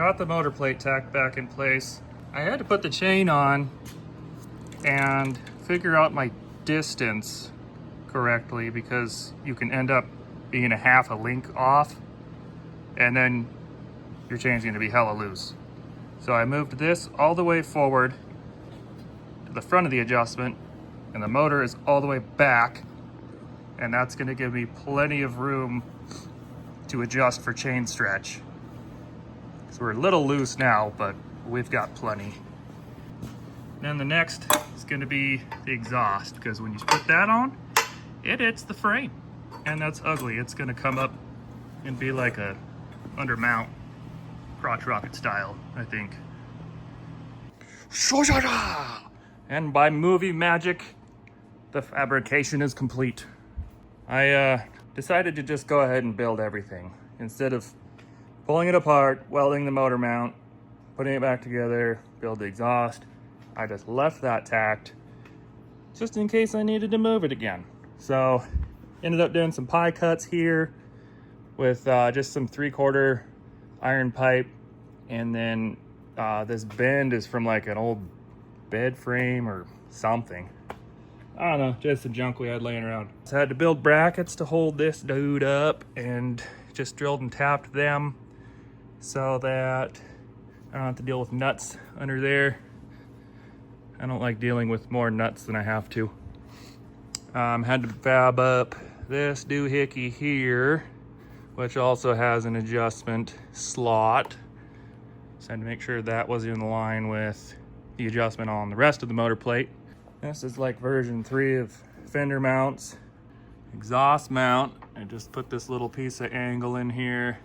got the motor plate tacked back in place. I had to put the chain on and figure out my distance correctly, because you can end up being a half a link off and then your chain's gonna be hella loose. So I moved this all the way forward to the front of the adjustment, and the motor is all the way back, and that's gonna give me plenty of room to adjust for chain stretch. So we're a little loose now, but we've got plenty. Then the next is gonna be the exhaust, because when you put that on, it hits the frame, and that's ugly. It's gonna come up and be like a undermount crotch rocket style, I think. And by movie magic, the fabrication is complete. I decided to just go ahead and build everything. Instead of pulling it apart, welding the motor mount, putting it back together, build the exhaust, I just left that tacked just in case I needed to move it again. So ended up doing some pie cuts here with just some 3/4 iron pipe, and then this bend is from like an old bed frame or something. I don't know, just some junk we had laying around. So I had to build brackets to hold this dude up, and just drilled and tapped them so that I don't have to deal with nuts under there. I don't like dealing with more nuts than I have to. Had to fab up this doohickey here, which also has an adjustment slot. So I had to make sure that was in line with the adjustment on the rest of the motor plate. This is like version 3 of fender mounts. Exhaust mount, I just put this little piece of angle in here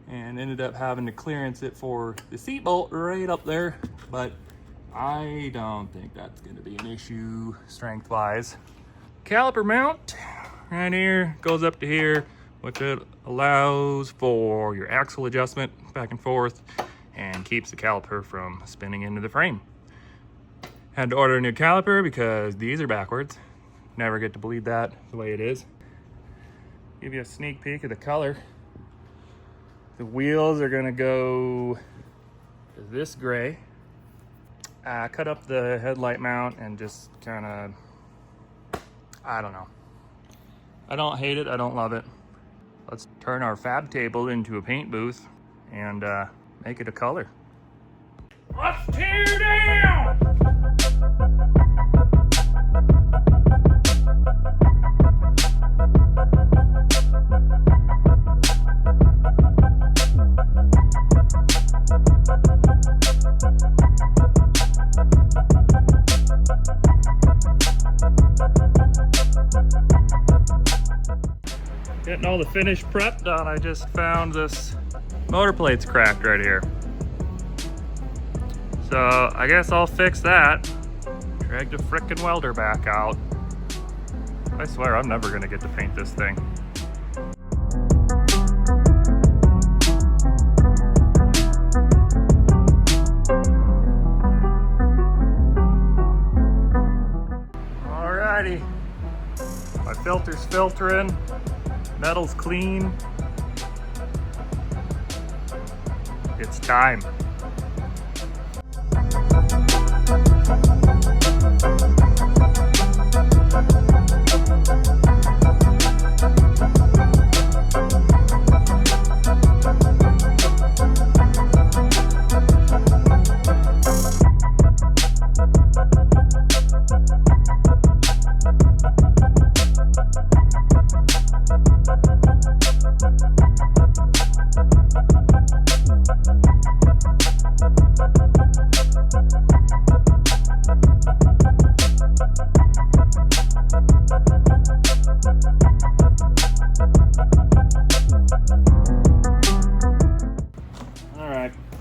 and ended up having to clearance it for the seat bolt right up there, but I don't think that's gonna be an issue strength wise. Caliper mount right here goes up to here, which it allows for your axle adjustment back and forth and keeps the caliper from spinning into the frame. Had to order a new caliper because these are backwards. Never get to bleed that the way it is. Give you a sneak peek of the color. The wheels are gonna go this gray. I cut up the headlight mount and just kind of, I don't know. I don't hate it, I don't love it. Let's turn our fab table into a paint booth and make it a color. Let's tear down! Getting all the finish prep done, I just found this motor plate's cracked right here. So I guess I'll fix that. Drag the frickin' welder back out. I swear I'm never gonna get to paint this thing. Alrighty, my filter's filtering. Metal's clean. It's time.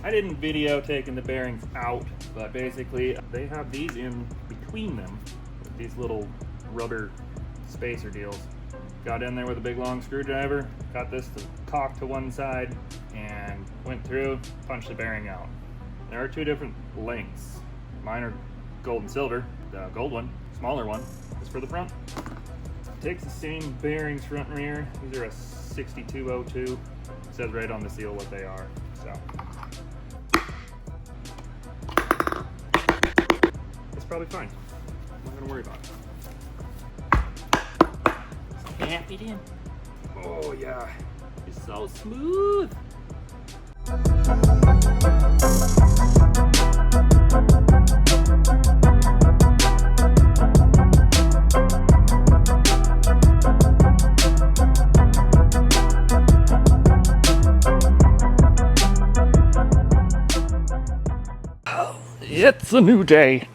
I didn't video taking the bearings out, but basically they have these in between them with these little rubber spacer deals. Got in there with a big long screwdriver, got this to cock to one side, and went through, punched the bearing out. There are two different lengths. Mine are gold and silver. The gold one, smaller one, is for the front. Takes the same bearings front and rear. These are a 6202. It says right on the seal what they are. So probably fine. I'm not gonna worry about it. Snap it in. Oh yeah. It's so smooth. It's a new day.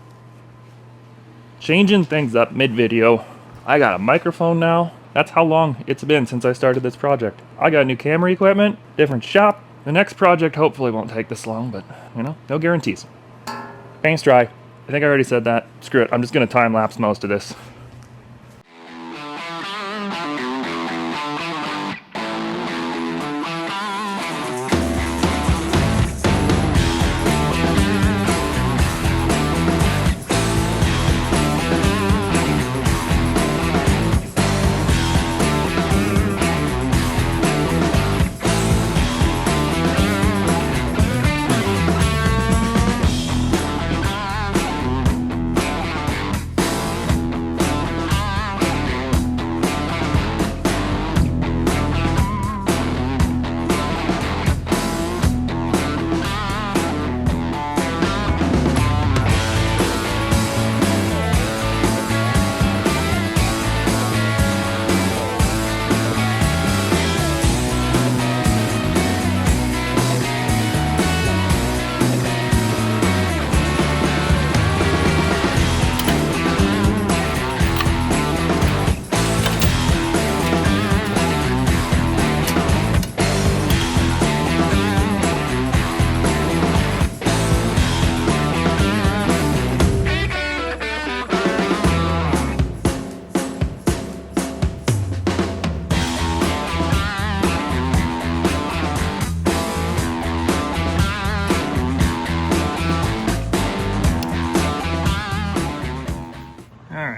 Changing things up mid-video. I got a microphone now. That's how long it's been since I started this project. I got new camera equipment, different shop. The next project hopefully won't take this long, but you know, no guarantees. Paint's dry. I think I already said that. Screw it, I'm just gonna time-lapse most of this.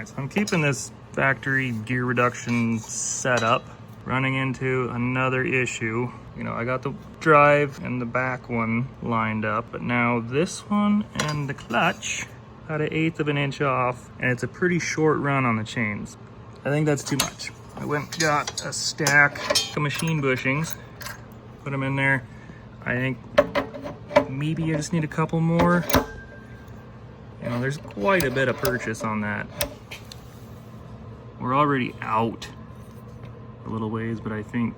So I'm keeping this factory gear reduction setup, running into another issue. You know, I got the drive and the back one lined up, but now this one and the clutch got 1/8 of an inch off, and it's a pretty short run on the chains. I think that's too much. I went and got a stack of machine bushings, put them in there. I think maybe I just need a couple more. You know, there's quite a bit of purchase on that. We're already out a little ways, but I think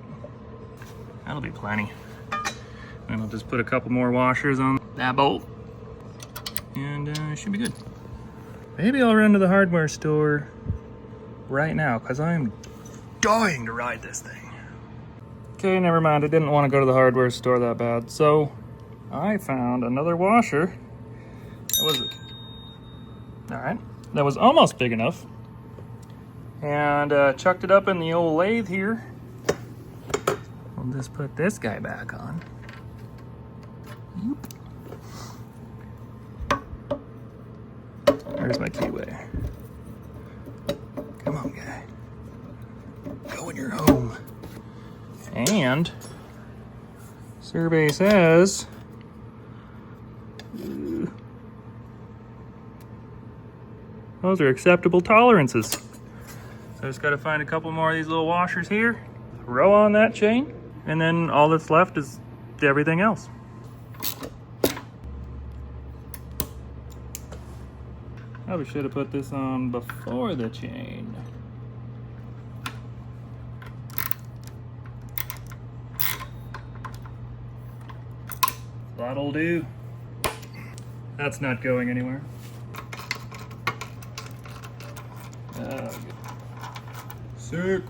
that'll be plenty. And I'll just put a couple more washers on that bolt, and it should be good. Maybe I'll run to the hardware store right now, because I'm dying to ride this thing. Okay, never mind. I didn't want to go to the hardware store that bad, so I found another washer. That was it. All right, that was almost big enough. And chucked it up in the old lathe here. We'll just put this guy back on. There's my keyway. Come on, guy. Go when you're home. And survey says those are acceptable tolerances. So I just got to find a couple more of these little washers here, throw on that chain, and then all that's left is everything else. Probably should have put this on before the chain. That'll do. That's not going anywhere. Good. Sick.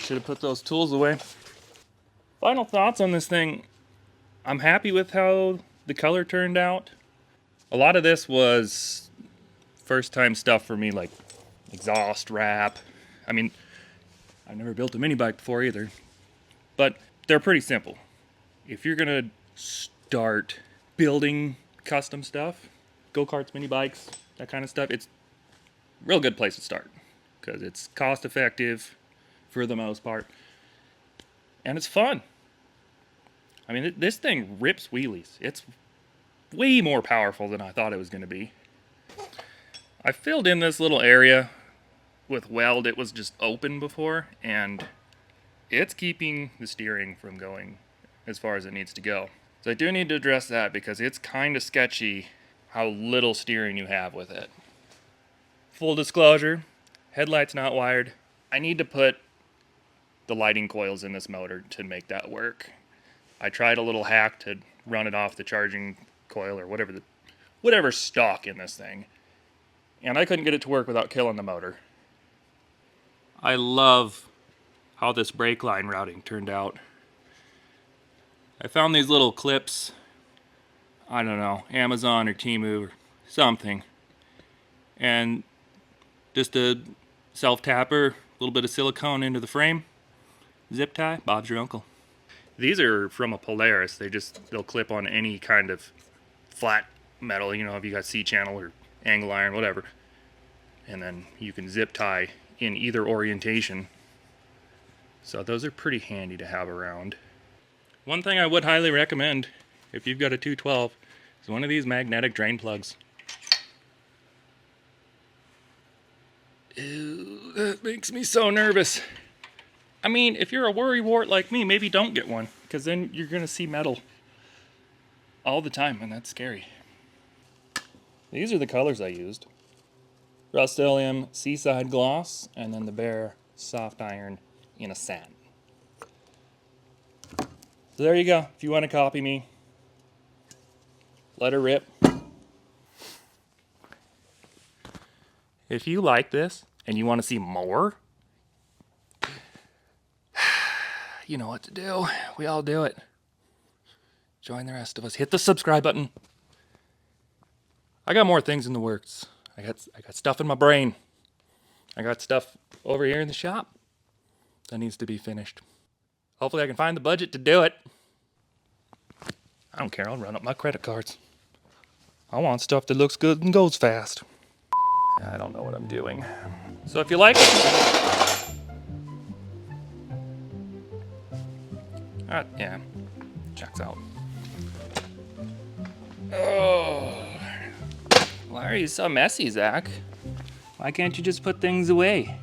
should have put those tools away. Final thoughts on this thing. I'm happy with how the color turned out. A lot of this was first time stuff for me, like exhaust wrap. I mean, I've never built a mini bike before either, but they're pretty simple. If you're gonna start building custom stuff, go-karts, mini bikes, that kind of stuff, it's a real good place to start because it's cost effective for the most part, and it's fun. I mean, this thing rips wheelies. It's way more powerful than I thought it was going to be. I filled in this little area with weld. It was just open before, and it's keeping the steering from going as far as it needs to go. So I do need to address that because it's kind of sketchy how little steering you have with it. Full disclosure, headlight's not wired. I need to put the lighting coils in this motor to make that work. I tried a little hack to run it off the charging coil or whatever stock in this thing, and I couldn't get it to work without killing the motor. I love how this brake line routing turned out. I found these little clips, I don't know, Amazon or Temu or something, and just a self-tapper, a little bit of silicone into the frame, zip tie, Bob's your uncle. These are from a Polaris. They'll clip on any kind of flat metal, you know, if you got C-channel or angle iron, whatever. And then you can zip tie in either orientation. So those are pretty handy to have around. One thing I would highly recommend if you've got a 212 is one of these magnetic drain plugs. Ew, that makes me so nervous. I mean, if you're a worrywart like me, maybe don't get one, because then you're going to see metal all the time, and that's scary. These are the colors I used. Rust-Oleum Seaside Gloss, and then the Bear Soft Iron in a satin. So there you go. If you want to copy me, let her rip. If you like this, and you want to see more, you know what to do. We all do it. Join the rest of us. Hit the subscribe button. I got more things in the works. I got stuff in my brain. I got stuff over here in the shop that needs to be finished. Hopefully I can find the budget to do it. I don't care. I'll run up my credit cards. I want stuff that looks good and goes fast. I don't know what I'm doing. So if you like it, yeah, checks out. Oh, why are you so messy, Zach? Why can't you just put things away?